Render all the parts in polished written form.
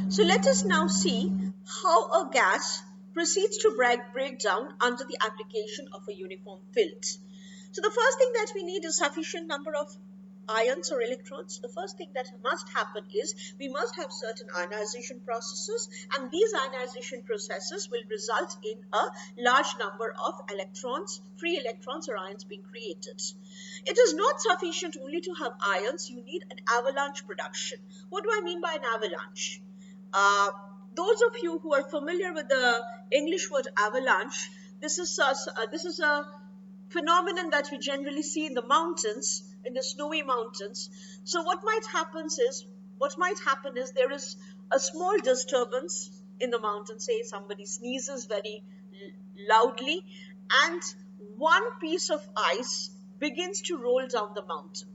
So let us now see how a gas proceeds to break down under the application of a uniform field. So the first thing that we need is sufficient number of ions or electrons. The first thing that must happen is we must have certain ionization processes, and these ionization processes will result in a large number of electrons, free electrons or ions being created. It is not sufficient only to have ions, you need an avalanche production. What do I mean by an avalanche? Uh, those of you who are familiar with the English word avalanche, this is a phenomenon that we generally see in the mountains, in the snowy mountains. So what might happen is there is a small disturbance in the mountain. Say somebody sneezes very loudly, and one piece of ice begins to roll down the mountain.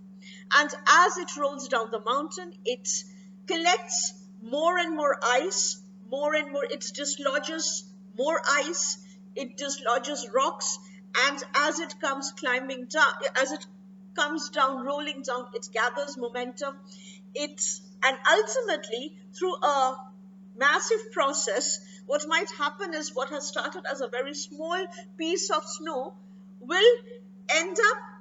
And as it rolls down the mountain, it collects more and more ice, more and more, it dislodges more ice, it dislodges rocks, and as it comes climbing down, as it comes down, rolling down, it gathers momentum. And ultimately, through a massive process, what might happen is what has started as a very small piece of snow will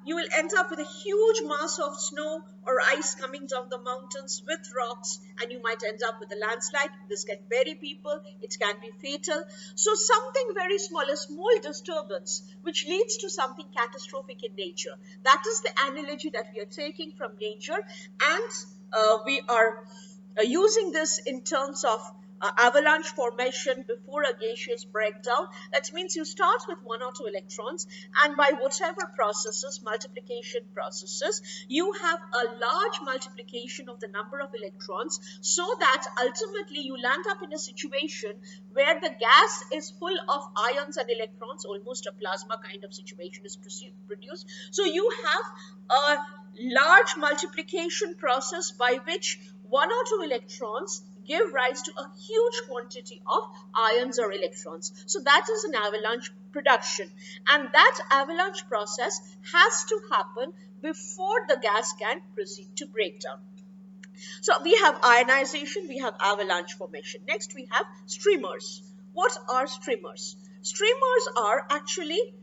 you will end up with a huge mass of snow or ice coming down the mountains with rocks, and you might end up with a landslide. This can bury people, it can be fatal. So something very small, a small disturbance which leads to something catastrophic in nature. That is the analogy that we are taking from nature, and we are using this in terms of avalanche formation before a gaseous breakdown. That means you start with 1 or 2 electrons, and by whatever processes, multiplication processes, you have a large multiplication of the number of electrons, so that ultimately you land up in a situation where the gas is full of ions and electrons, almost a plasma kind of situation is produced. So you have a large multiplication process by which 1 or 2 electrons give rise to a huge quantity of ions or electrons. So that is an avalanche production, and that avalanche process has to happen before the gas can proceed to breakdown. So we have ionization, we have avalanche formation. Next we have streamers. What are streamers? Streamers are actually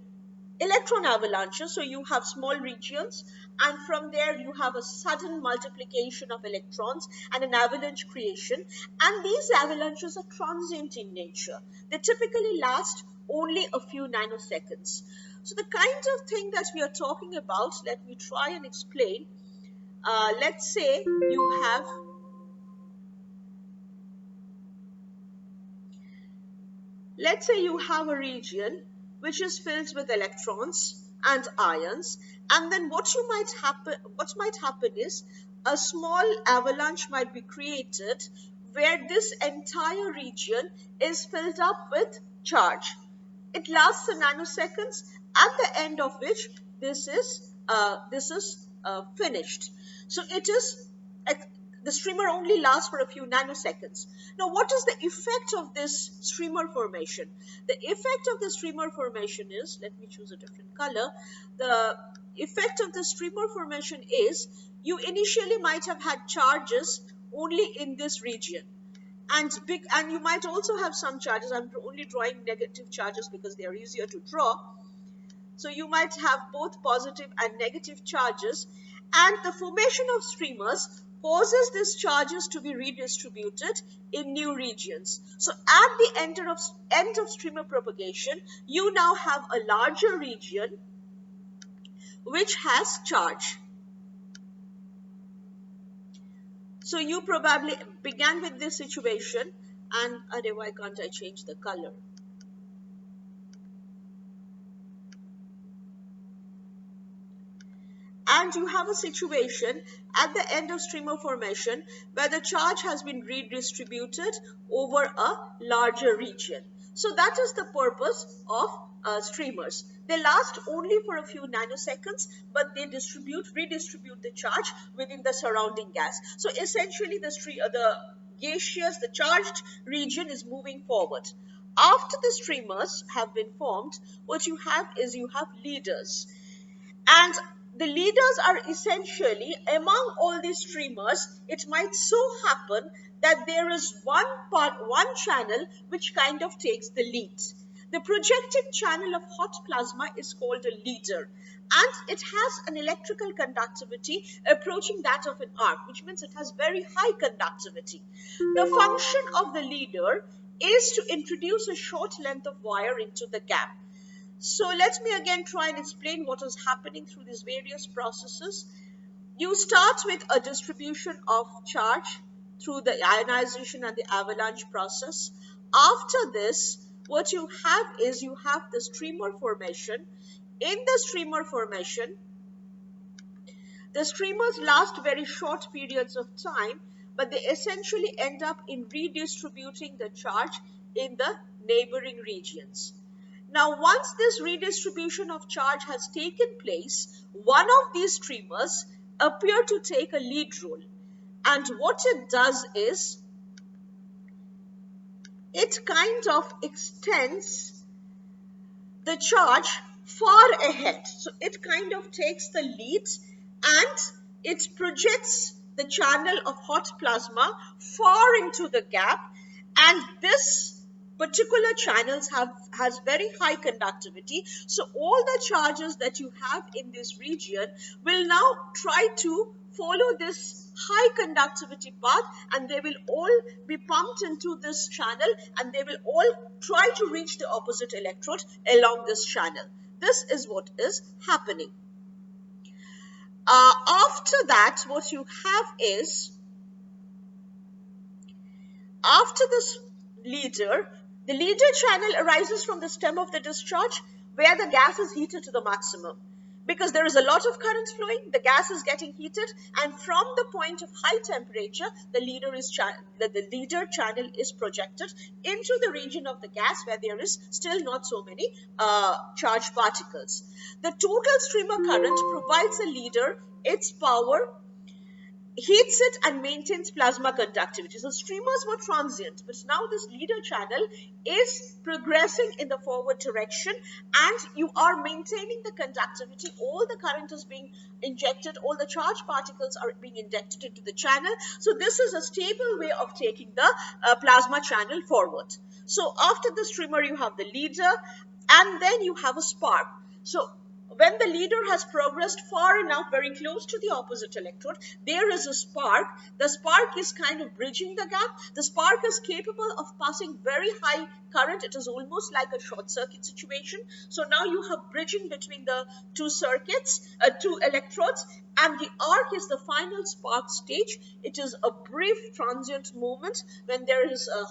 electron avalanches. So you have small regions, and from there you have a sudden multiplication of electrons and an avalanche creation, and these avalanches are transient in nature. They typically last only a few nanoseconds. So the kind of thing that we are talking about, let me try and explain. Let's say you have a region which is filled with electrons and ions, and then what might happen is a small avalanche might be created where this entire region is filled up with charge. It lasts a nanoseconds, at the end of which this is finished. So the streamer only lasts for a few nanoseconds. Now, what is the effect of this streamer formation? The effect of the streamer formation is, let me choose a different color. The effect of the streamer formation is you initially might have had charges only in this region. And you might also have some charges. I'm only drawing negative charges because they are easier to draw. So you might have both positive and negative charges, and the formation of streamers causes these charges to be redistributed in new regions. So at the end of streamer propagation, you now have a larger region which has charge. So you probably began with this situation, and why can't I change the color? And you have a situation at the end of streamer formation where the charge has been redistributed over a larger region. So that is the purpose of streamers. They last only for a few nanoseconds, but they redistribute the charge within the surrounding gas. So essentially the charged region is moving forward. After the streamers have been formed, what you have leaders. And the leaders are essentially, among all these streamers, it might so happen that there is one channel which kind of takes the lead. The projected channel of hot plasma is called a leader, and it has an electrical conductivity approaching that of an arc, which means it has very high conductivity. The function of the leader is to introduce a short length of wire into the gap. So let me again try and explain what is happening through these various processes. You start with a distribution of charge through the ionization and the avalanche process. After this, what you have is you have the streamer formation. In the streamer formation, the streamers last very short periods of time, but they essentially end up in redistributing the charge in the neighboring regions. Now, once this redistribution of charge has taken place, one of these streamers appear to take a lead role. And what it does is, it kind of extends the charge far ahead. So it kind of takes the lead and it projects the channel of hot plasma far into the gap, and this particular channels has very high conductivity. So all the charges that you have in this region will now try to follow this high conductivity path, and they will all be pumped into this channel, and they will all try to reach the opposite electrode along this channel. This is what is happening. After that, what you have is, after this leader, the leader channel arises from the stem of the discharge where the gas is heated to the maximum. Because there is a lot of current flowing, the gas is getting heated, and from the point of high temperature, the leader channel is projected into the region of the gas where there is still not so many charged particles. The total streamer current provides the leader its power, heats it, and maintains plasma conductivity. So streamers were transient, but now this leader channel is progressing in the forward direction, and you are maintaining the conductivity. All the current is being injected, all the charged particles are being injected into the channel. So this is a stable way of taking the plasma channel forward. So after the streamer, you have the leader, and then you have a spark. So when the leader has progressed far enough, very close to the opposite electrode, there is a spark. The spark is kind of bridging the gap. The spark is capable of passing very high current. It is almost like a short circuit situation. So now you have bridging between the two electrodes, and the arc is the final spark stage. It is a brief transient moment when there is a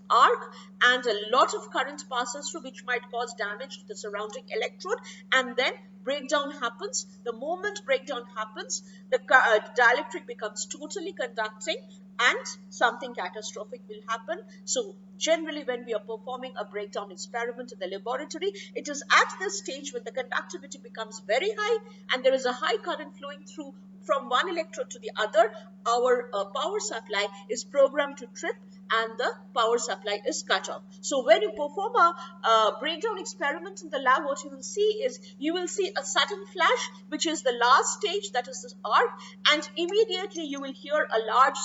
arc and a lot of current passes through, which might cause damage to the surrounding electrode, and then breakdown happens. The moment breakdown happens, the dielectric becomes totally conducting and something catastrophic will happen. So generally, when we are performing a breakdown experiment in the laboratory, it is at this stage when the conductivity becomes very high and there is a high current flowing through from one electrode to the other. Our power supply is programmed to trip and the power supply is cut off. So when you perform a breakdown experiment in the lab, what you will see is, you will see a sudden flash, which is the last stage, that is this arc, and immediately you will hear a large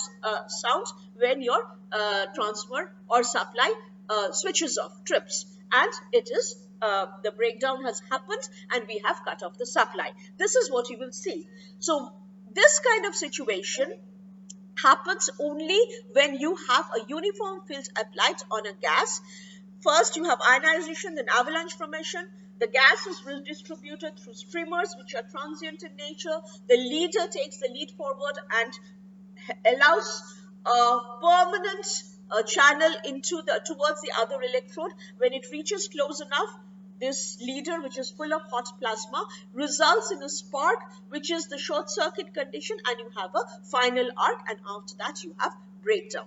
sound when your transformer or supply switches off, trips, and it is the breakdown has happened and we have cut off the supply. This is what you will see. So this kind of situation happens only when you have a uniform field applied on a gas. First you have ionization, then avalanche formation. The gas is redistributed through streamers which are transient in nature. The leader takes the lead forward and allows a permanent channel into towards the other electrode. When it reaches close enough, this leader, which is full of hot plasma, results in a spark, which is the short circuit condition, and you have a final arc, and after that you have breakdown.